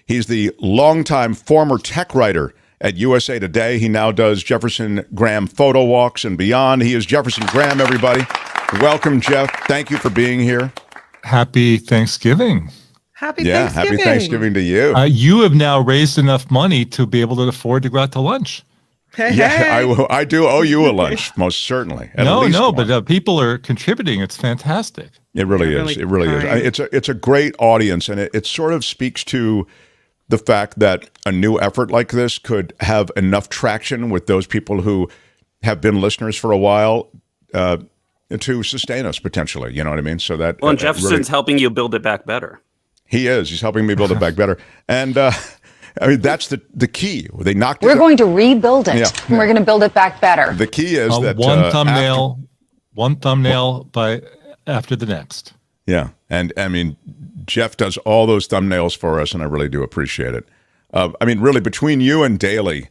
He's the longtime former tech writer at USA Today. He now does Jefferson Graham photo walks and beyond. He is Jefferson Graham, everybody. Welcome, Jeff. Thank you for being here. Happy Thanksgiving. Happy Thanksgiving to you. You have now raised enough money to be able to afford to go out to lunch. I do owe you a lunch, most certainly. But people are contributing. It's fantastic. It really is. It really is. It's a great audience, and it sort of speaks to the fact that a new effort like this could have enough traction with those people who have been listeners for a while to sustain us potentially. You know what I mean? So that and Jefferson's helping you build it back better. He is. He's helping me build it back better, and. I mean, that's the key. They knocked it. We're going to rebuild it. And we're going to build it back better. The key is that one thumbnail by after the next. Yeah, and I mean, Jeff does all those thumbnails for us, and I really do appreciate it. I mean, really, between you and Daily,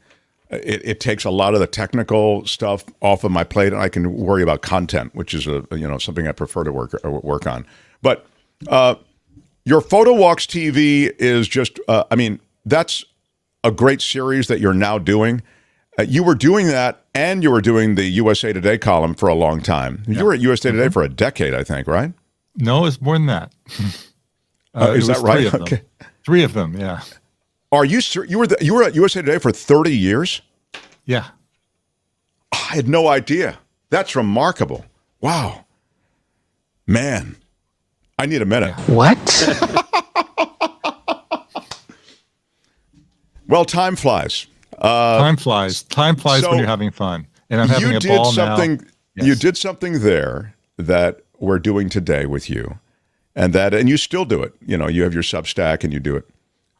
it takes a lot of the technical stuff off of my plate, and I can worry about content, which is something I prefer to work on. But your Photo Walks TV is just, that's a great series that you're now doing. You were doing that, and you were doing the USA Today column for a long time. You were at USA Today for a decade, I think, right? No, it's more than that. Is that right? Okay. 3 of them, yeah. Are you you were at USA Today for 30 years? Yeah. I had no idea. That's remarkable. Wow. Man, I need a minute. What? Well, time flies. Time flies. Time flies when you're having fun. And I'm having a ball now. You did something there that we're doing today with you, and you still do it. You have your Substack and you do it,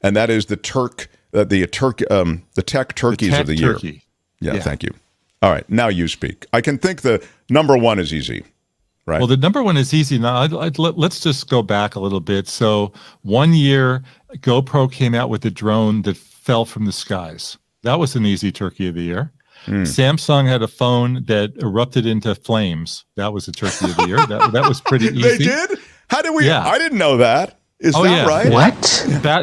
and that is the tech turkeys of the year. Yeah, thank you. All right, now you speak. I can think the number one is easy, right? Well, the number one is easy. Now, let's just go back a little bit. So 1 year, GoPro came out with a drone that fell from the skies. That was an easy turkey of the year. Samsung had a phone that erupted into flames. That was a turkey of the year. That was pretty easy. They did? How did we? Yeah. I didn't know that. Is that right? What?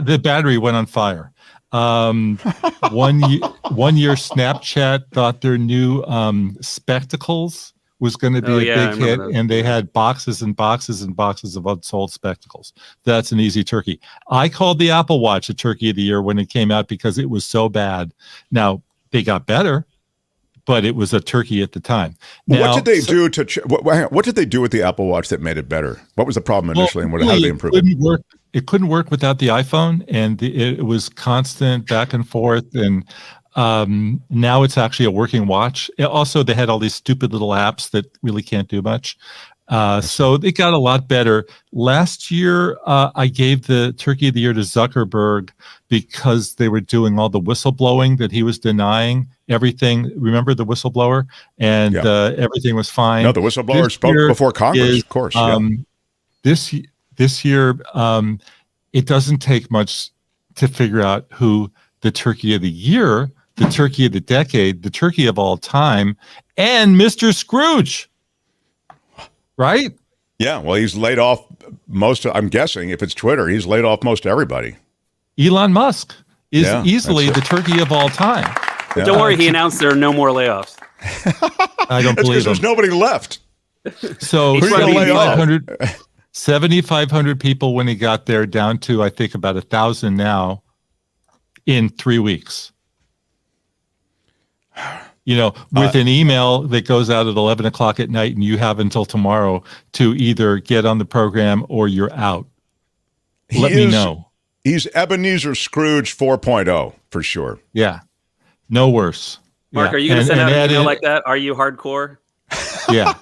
The battery went on fire. 1 year, Snapchat thought their new spectacles was going to be a big hit, and they had boxes and boxes and boxes of unsold spectacles. That's an easy turkey. I called the Apple Watch a turkey of the year when it came out because it was so bad. Now, they got better, but it was a turkey at the time. Now, what did they do what did they do with the Apple Watch that made it better? What was the problem initially, and how did they improve it? It couldn't work without the iPhone, and it was constant back and forth, and now it's actually a working watch. Also, they had all these stupid little apps that really can't do much. So it got a lot better. Last year, I gave the Turkey of the Year to Zuckerberg because they were doing all the whistleblowing that he was denying everything. Remember the whistleblower? And everything was fine. No, the whistleblower spoke before Congress, of course. This year, it doesn't take much to figure out who the Turkey of the Year, the Turkey of the Decade, the Turkey of all time, and Mr. Scrooge. Right? Yeah, well, he's laid off I'm guessing, if it's Twitter, he's laid off most everybody. Elon Musk is easily the turkey of all time. Yeah. Don't worry, he announced there are no more layoffs. I don't believe him. There's nobody left. So 7,500 people when he got there, down to, I think, about 1,000 now in 3 weeks. With an email that goes out at 11 o'clock at night, and you have until tomorrow to either get on the program or you're out. Let me know. He's Ebenezer Scrooge 4.0 for sure. Yeah. No worse. Mark, are you going to send out an email like that? Are you hardcore? Yeah.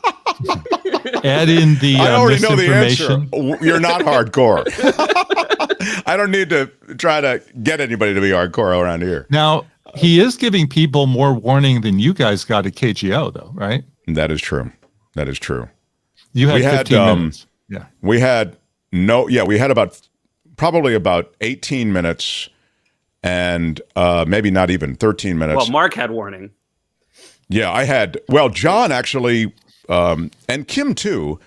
Add in the I already know the answer. You're not hardcore. I don't need to try to get anybody to be hardcore around here. Now, he is giving people more warning than you guys got at KGO, though, right? That is true. That is true. You had 15 minutes. Yeah. We had probably about 18 minutes and maybe not even 13 minutes. Well, Mark had warning. Yeah, I had. Well, John actually, and Kim too,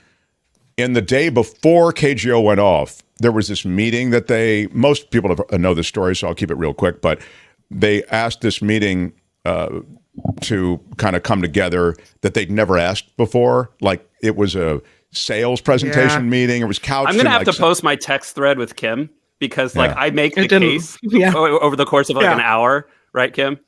in the day before KGO went off, there was this meeting that most people know this story, so I'll keep it real quick, but they asked this meeting to kind of come together that they'd never asked before. Like it was a sales presentation meeting. It was couched. I'm going to have to post my text thread with Kim because I make the case over the course of an hour. Right, Kim?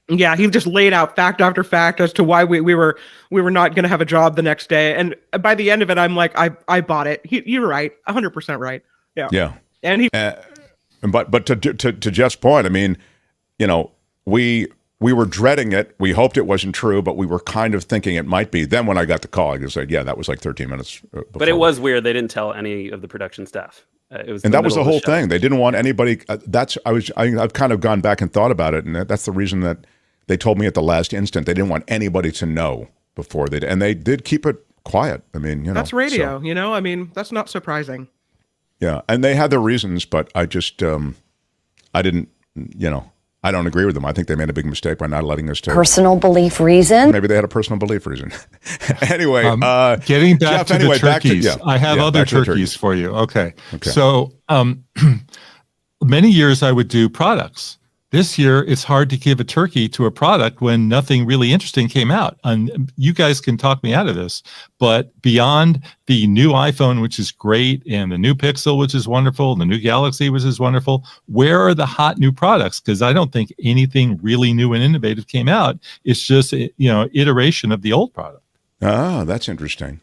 Yeah, he just laid out fact after fact as to why we were not going to have a job the next day. And by the end of it, I'm like, I bought it. You're right, 100% right. Yeah, yeah. And he, but to Jeff's point, I mean, we were dreading it. We hoped it wasn't true, but we were kind of thinking it might be. Then when I got the call, I said, yeah, that was like 13 minutes before. But it was weird. They didn't tell any of the production staff. And that was the whole thing. They didn't want anybody. I've kind of gone back and thought about it, and that's the reason that they told me at the last instant they didn't want anybody to know before and they did keep it quiet. I mean, that's radio. So. I mean, that's not surprising. Yeah, and they had their reasons, but I just I didn't. I don't agree with them. I think they made a big mistake by not letting us. Personal belief reason. Maybe they had a personal belief reason. Anyway, getting back Jeff, to the turkeys, I have other turkeys for you. Okay. So many years I would do products. This year, it's hard to give a turkey to a product when nothing really interesting came out. And you guys can talk me out of this, but beyond the new iPhone, which is great, and the new Pixel, which is wonderful, and the new Galaxy, which is wonderful, where are the hot new products? Because I don't think anything really new and innovative came out. It's just, iteration of the old product. Ah, that's interesting.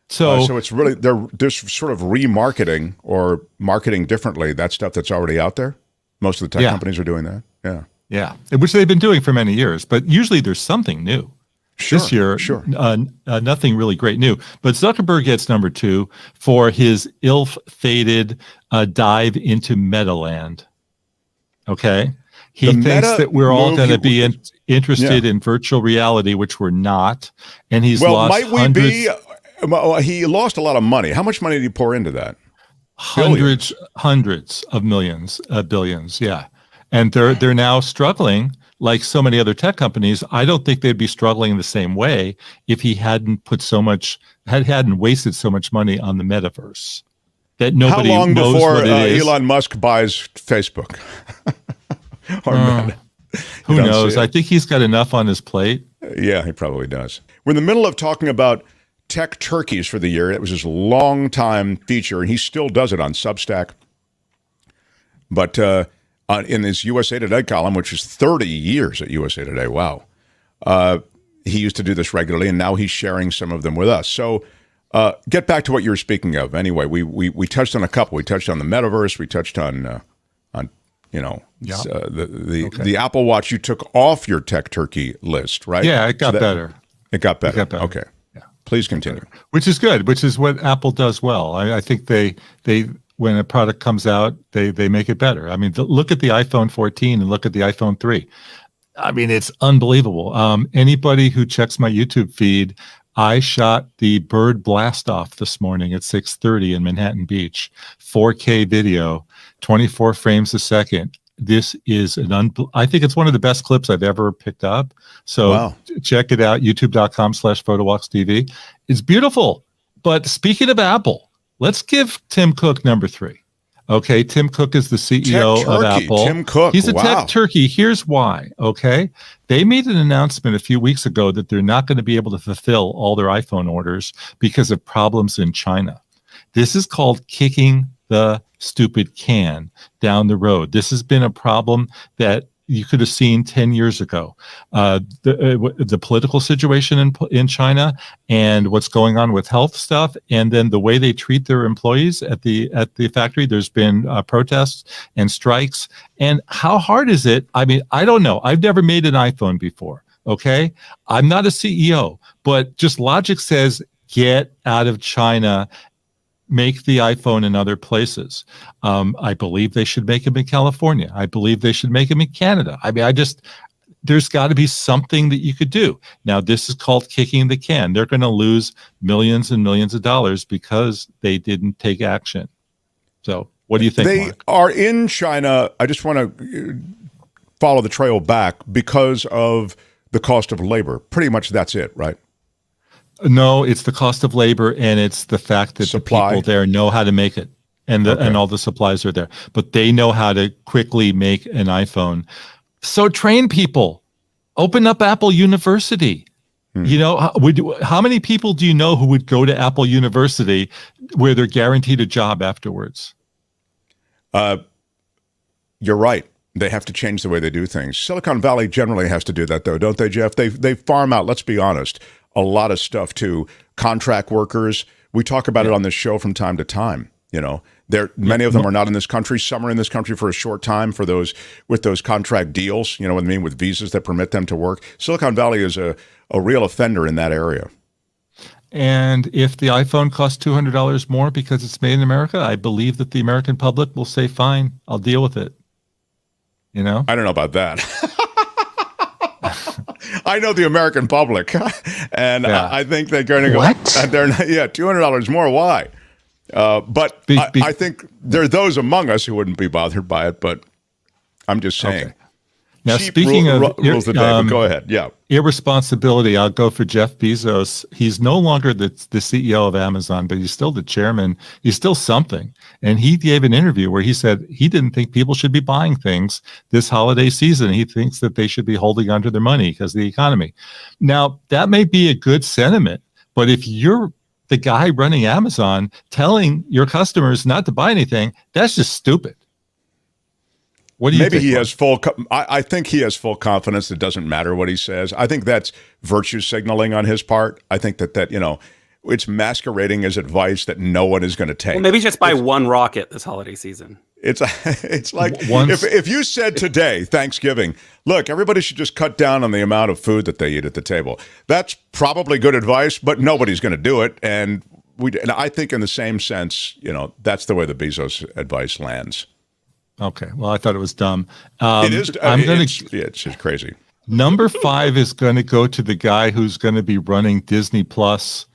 So it's really, they're sort of remarketing or marketing differently that stuff that's already out there. Most of the tech companies are doing that. Yeah. Yeah. Which they've been doing for many years, but usually there's something new. Sure, this year, sure. Nothing really great new. But Zuckerberg gets number 2 for his ill-fated dive into Metaland. Okay? He thinks that we're all going to be interested in virtual reality, which we're not. And he's lost hundreds. He lost a lot of money. How much money did he pour into that? Hundreds of millions, billions, yeah. And they're now struggling like so many other tech companies. I don't think they'd be struggling in the same way if he hadn't hadn't wasted so much money on the metaverse that nobody knows. How long before Elon Musk buys Facebook? Who knows? I think he's got enough on his plate. Yeah, he probably does. We're in the middle of talking about tech turkeys for the year. It was his long-time feature, and he still does it on Substack. But in his USA Today column, which is 30 years at USA Today, wow, he used to do this regularly, and now he's sharing some of them with us. So get back to what you were speaking of. Anyway, we touched on a couple. We touched on the metaverse. We touched on the Apple Watch you took off your tech turkey list, right? Yeah, it got better. It got better. Okay. Please continue. Which is good, which is what Apple does well. I think they when a product comes out, they make it better. I mean, look at the iPhone 14 and look at the iPhone 3. I mean, it's unbelievable. Anybody who checks my YouTube feed, I shot the bird blast off this morning at 6:30 in Manhattan Beach, 4K video, 24 frames a second. This is I think it's one of the best clips I've ever picked up. So check it out, youtube.com/PhotoWalksTV. It's beautiful. But speaking of Apple, let's give Tim Cook number 3. Okay, Tim Cook is the CEO of Apple. Tim Cook, he's a tech turkey. Here's why, okay? They made an announcement a few weeks ago that they're not going to be able to fulfill all their iPhone orders because of problems in China. This is called kicking the stupid can down the road. This has been a problem that you could have seen 10 years ago. The political situation in China and what's going on with health stuff, and then the way they treat their employees at the factory. There's been protests and strikes. And how hard is it? I mean, I don't know. I've never made an iPhone before. Okay, I'm not a CEO, but just logic says get out of China. Make the iPhone in other places. I believe they should make them in California. I believe they should make them in Canada. I mean, there's got to be something that you could do. Now, this is called kicking the can. They're going to lose millions and millions of dollars because they didn't take action. So what do you think, They Mark? are in China. I just want to follow the trail back because of the cost of labor. Pretty much that's it, right? No, it's the cost of labor, and it's the fact that Supply. the people there know how to make it, and and all the supplies are there. But they know how to quickly make an iPhone. So train people. Open up Apple University. You know, how many people do you know who would go to Apple University where they're guaranteed a job afterwards? You're right. They have to change the way they do things. Silicon Valley generally has to do that, though, don't they, Jeff? They farm out, let's be honest, a lot of stuff to contract workers. We talk about it on this show from time to time. You know, many of them are not in this country. Some are in this country for a short time for those with those contract deals. You know what I mean, with visas that permit them to work. Silicon Valley is a real offender in that area. And if the iPhone costs $200 more because it's made in America, I believe that the American public will say, "Fine, I'll deal with it." You know, I don't know about that. I know the American public, and I think they're going to go. What? $200 more. Why? But I think there are those among us who wouldn't be bothered by it. But I'm just saying. Okay. Now, speaking of rules of the day, but go ahead. Yeah. Irresponsibility, I'll go for Jeff Bezos. He's no longer the CEO of Amazon, but he's still the chairman. He's still something. And he gave an interview where he said he didn't think people should be buying things this holiday season. He thinks that they should be holding onto their money because of the economy. Now, that may be a good sentiment, but if you're the guy running Amazon telling your customers not to buy anything, that's just stupid. What do you Maybe think? he has full. I think he has full confidence. It doesn't matter what he says. I think that's virtue signaling on his part. I think that you know, it's masquerading as advice that no one is going to take. Well, maybe just buy one rocket this holiday season. It's like if you said today, Thanksgiving, look, everybody should just cut down on the amount of food that they eat at the table. That's probably good advice, but nobody's going to do it. And I think in the same sense, you know, that's the way the Bezos advice lands. Okay. Well, I thought it was dumb. It is. It's just crazy. Number 5 is going to go to the guy who's going to be running Disney Plus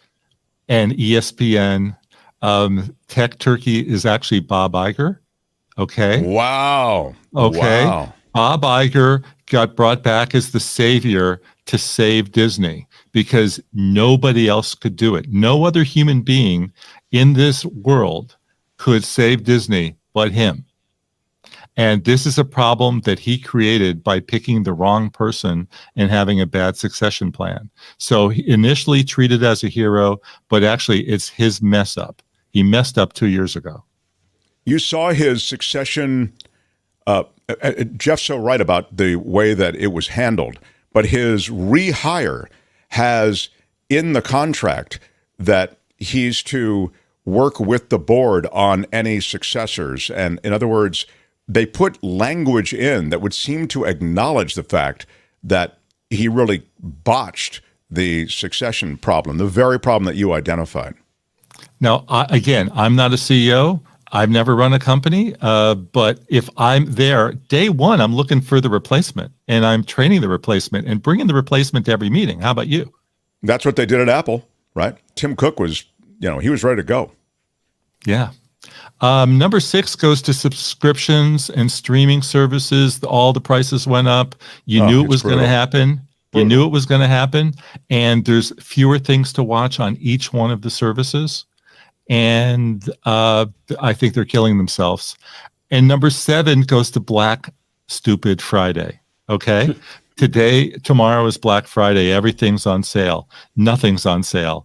and ESPN. Tech Turkey is actually Bob Iger. Okay. Wow. Okay. Wow. Bob Iger got brought back as the savior to save Disney because nobody else could do it. No other human being in this world could save Disney but him. And this is a problem that he created by picking the wrong person and having a bad succession plan. So he initially treated as a hero, but actually it's his mess up. He messed up 2 years ago. You saw his succession. Jeff's so right about the way that it was handled, but his rehire has in the contract that he's to work with the board on any successors. And in other words, they put language in that would seem to acknowledge the fact that he really botched the succession problem, the very problem that you identified. Now, again, I'm not a CEO. I've never run a company, but if I'm there, day one, I'm looking for the replacement, and I'm training the replacement and bringing the replacement to every meeting. How about you? That's what they did at Apple, right? Tim Cook was, he was ready to go. Yeah. Number 6 goes to subscriptions and streaming services. All the prices went up. You knew it was going to happen. You knew it was going to happen. And there's fewer things to watch on each one of the services. And I think they're killing themselves. And number 7 goes to Black Stupid Friday. Okay. Tomorrow is Black Friday. Everything's on sale. Nothing's on sale.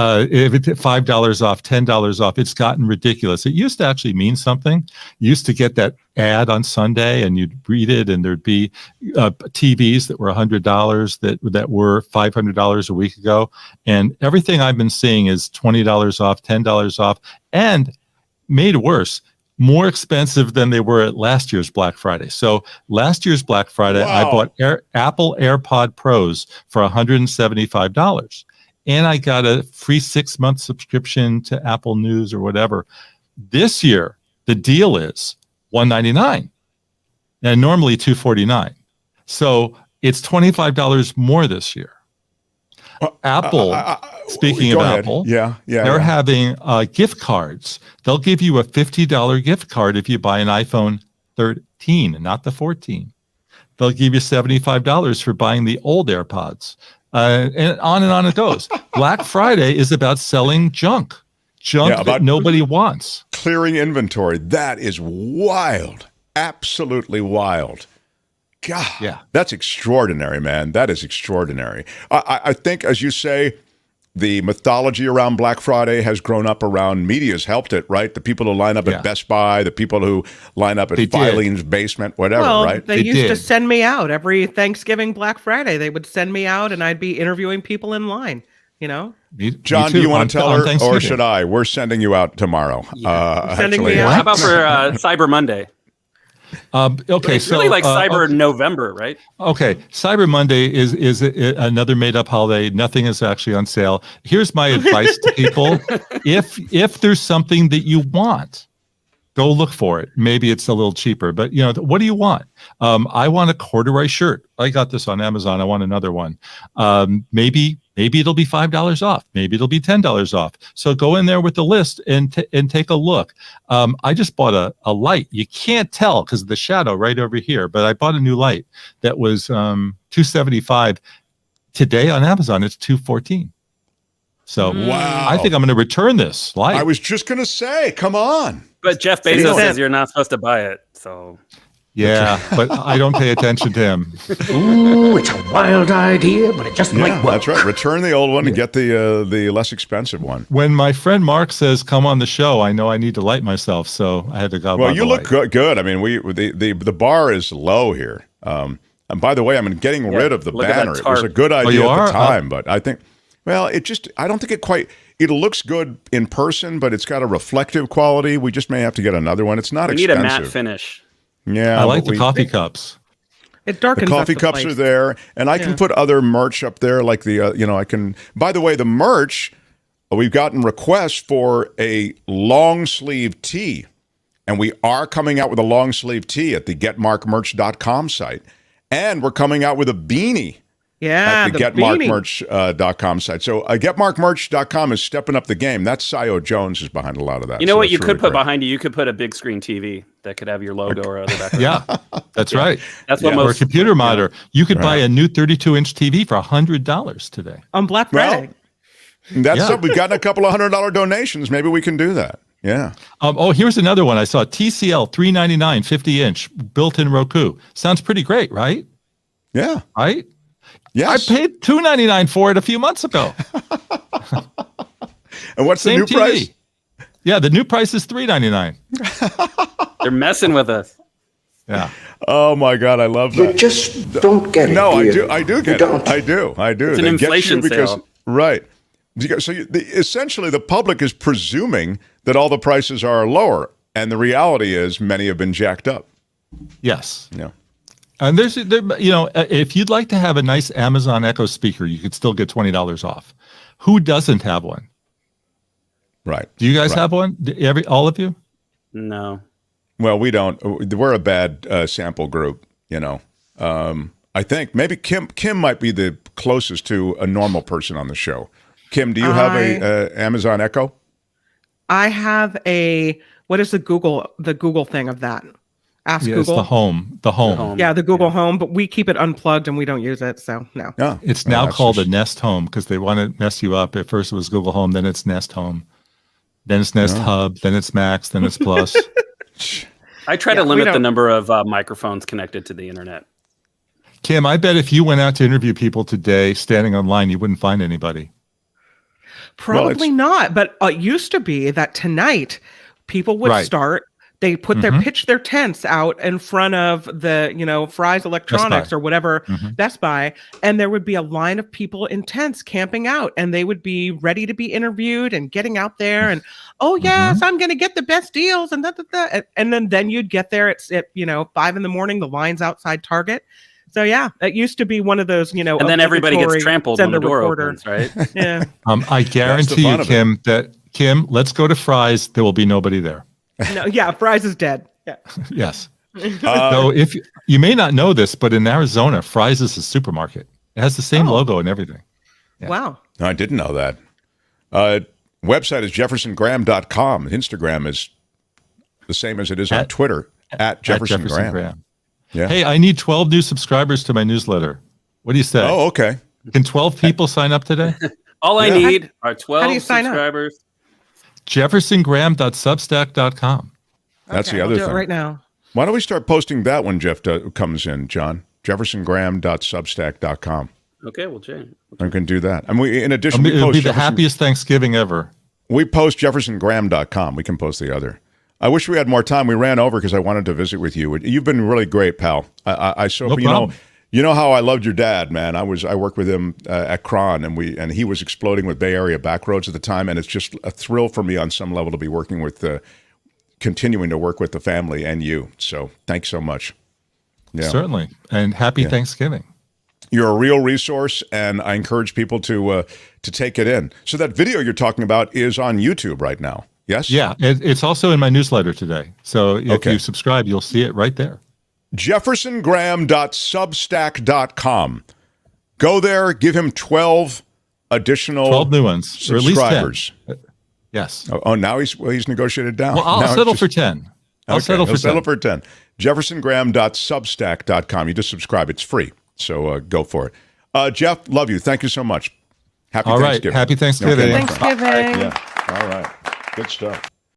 If it's $5 off, $10 off, it's gotten ridiculous. It used to actually mean something. You used to get that ad on Sunday and you'd read it and there'd be TVs that were $100 that were $500 a week ago. And everything I've been seeing is $20 off, $10 off, and made worse, more expensive than they were at last year's Black Friday. So last year's Black Friday, wow. I bought Apple AirPod Pros for $175. And I got a free 6-month subscription to Apple News or whatever. This year, the deal is $199 and normally $249. So it's $25 more this year. Apple, speaking of ahead. Apple, they're having gift cards. They'll give you a $50 gift card if you buy an iPhone 13, not the 14. They'll give you $75 for buying the old AirPods. and on it goes. Black Friday is about selling junk that nobody wants. Clearing inventory. That is wild. Absolutely wild. God, yeah, that's extraordinary, man. That is extraordinary. I think, as you say, the mythology around Black Friday has grown up around media's helped it, right? The people who line up at Best Buy, the people who line up at Filene's basement, whatever, right? They used to send me out every Thanksgiving, Black Friday. They would send me out and I'd be interviewing people in line, you know? John, do you want to tell her, or should I? We're sending you out tomorrow. Yeah. Sending me out? How about for Cyber Monday? Okay, it's really like Cyber November, right? Okay, Cyber Monday is another made-up holiday. Nothing is actually on sale. Here's my advice to people: if there's something that you want, go look for it. Maybe it's a little cheaper, but what do you want? I want a corduroy shirt. I got this on Amazon. I want another one. Maybe it'll be $5 off. Maybe it'll be $10 off. So go in there with the list and take a look. I just bought a light. You can't tell because of the shadow right over here, but I bought a new light that was $275. Today on Amazon, it's $214. So wow. I think I'm going to return this light. I was just going to say, come on. But Jeff Bezos says you're not supposed to buy it, so... Yeah, but I don't pay attention to him. Ooh, it's a wild idea, but it just might work. That's right. Return the old one and get the less expensive one. When my friend Mark says, come on the show, I know I need to light myself, so I had to go. Well, you look good. I mean, the bar is low here. And by the way, I'm getting rid of the banner. It was a good idea at the time, but I think, I don't think it looks good in person, but it's got a reflective quality. We just may have to get another one. It's not expensive. We need a matte finish. Yeah, I like the coffee cups. It darkens. The coffee cups are there, and I can put other merch up there, like I can. By the way, the merch, we've gotten requests for a long sleeve tee, and we are coming out with a long sleeve tee at the getmarkmerch.com site, and we're coming out with a beanie. Yeah, at the getmarkmerch.com site. So getmarkmerch.com is stepping up the game. That's Sio Jones is behind a lot of that. You know what you could put behind you? You could put a big screen TV that could have your logo or other background. Yeah, that's right. That's what or a computer monitor. You could buy a new 32-inch TV for $100 today. On Black Friday. Well, that's we've gotten a couple of $100 donations. Maybe we can do that. Yeah. Here's another one. I saw TCL 399 50-inch built-in Roku. Sounds pretty great, right? Yeah. Right? Yes. I paid $299 for it a few months ago. And what's the new TV. price? Yeah, the new price is $399. They're messing with us. Yeah. Oh my God, I love that. You just don't get it. No, do I you? do. I do get it. I do. It's an inflation sale. Right. So essentially, the public is presuming that all the prices are lower, and the reality is many have been jacked up. Yes. Yeah. And if you'd like to have a nice Amazon Echo speaker, you could still get $20 off. Who doesn't have one? Right. Do you guys have one? All of you? No. Well, we don't. We're a bad sample group. I think maybe Kim might be the closest to a normal person on the show. Kim, do you have a Amazon Echo? I have what is the Google thing of that? Ask Google. It's the home. Yeah, the Google Home, but we keep it unplugged and we don't use it, so no. Yeah. It's now called a Nest Home because they want to mess you up. At first it was Google Home, then it's Nest Home, then it's Nest Hub, then it's Max, then it's Plus. I try to limit the number of microphones connected to the internet. Kim, I bet if you went out to interview people today standing online, you wouldn't find anybody. Probably not, but it used to be that tonight people would start. They put pitch their tents out in front of the, Fry's Electronics or whatever, Best Buy, and there would be a line of people in tents camping out, and they would be ready to be interviewed and getting out there and, yes, I'm going to get the best deals and that. And then you'd get there at 5 a.m, the line's outside Target. So yeah, it used to be one of those, and then everybody gets trampled when the door opens, right? Yeah. I guarantee you, Kim, let's go to Fry's. There will be nobody there. No, yeah, Fry's is dead. Yeah. Yes. So if you may not know this, but in Arizona, Fry's is a supermarket. It has the same logo and everything. Yeah. Wow. No, I didn't know that. Website is jeffersongraham.com. Instagram is the same as it is on Twitter, at Jefferson Graham. Yeah. Hey, I need 12 new subscribers to my newsletter. What do you say? Oh, okay. Can 12 people sign up today? All I need are 12 subscribers. JeffersonGraham.substack.com. That's the other thing. Do it right now. Why don't we start posting that when Jeff comes in, John? JeffersonGraham.substack.com. Okay, we'll change. I can do that. And in addition, it'll be the happiest Thanksgiving ever. We post JeffersonGraham.com. We can post the other. I wish we had more time. We ran over because I wanted to visit with you. You've been really great, pal. You know how I loved your dad, man. I worked with him at Cron, and he was exploding with Bay Area backroads at the time, and it's just a thrill for me on some level to be working with, continuing to work with the family and you. So thanks so much. Yeah. Certainly, and happy Thanksgiving. You're a real resource, and I encourage people to take it in. So that video you're talking about is on YouTube right now, yes? Yeah, it's also in my newsletter today. So if you subscribe, you'll see it right there. JeffersonGraham.substack.com. Go there, give him 12 additional 12 new ones, subscribers. Or at least 10. Yes. Oh, now he's negotiated down. Well, I'll settle for 10. I'll settle for 10. JeffersonGraham.substack.com. You just subscribe. It's free. So go for it. Jeff, love you. Thank you so much. Happy Thanksgiving. Happy Thanksgiving. Thanksgiving. Yeah. All right. Good stuff.